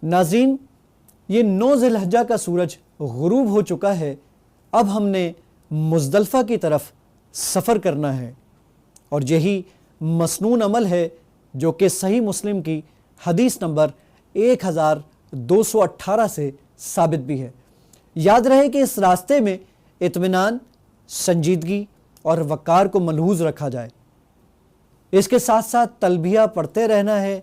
ناظرین، یہ 9 ذی الحجہ کا سورج غروب ہو چکا ہے۔ اب ہم نے مزدلفہ کی طرف سفر کرنا ہے، اور یہی مسنون عمل ہے جو کہ صحیح مسلم کی حدیث نمبر 1218 سے ثابت بھی ہے۔ یاد رہے کہ اس راستے میں اطمینان، سنجیدگی اور وقار کو ملحوظ رکھا جائے۔ اس کے ساتھ ساتھ تلبیہ پڑھتے رہنا ہے،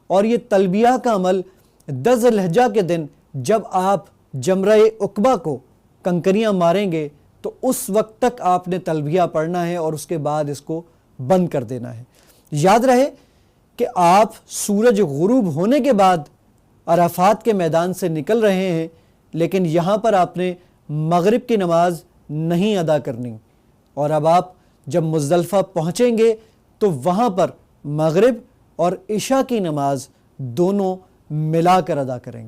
اور یہ تلبیہ کا عمل 10 ذی الحجہ کے دن جب آپ جمرہ عقبہ کو کنکریاں ماریں گے تو اس وقت تک آپ نے تلبیہ پڑھنا ہے، اور اس کے بعد اس کو بند کر دینا ہے۔ یاد رہے کہ آپ سورج غروب ہونے کے بعد عرفات کے میدان سے نکل رہے ہیں، لیکن یہاں پر آپ نے مغرب کی نماز نہیں ادا کرنی، اور اب آپ جب مزدلفہ پہنچیں گے تو وہاں پر مغرب اور عشاء کی نماز دونوں ملا کر ادا کریں گے۔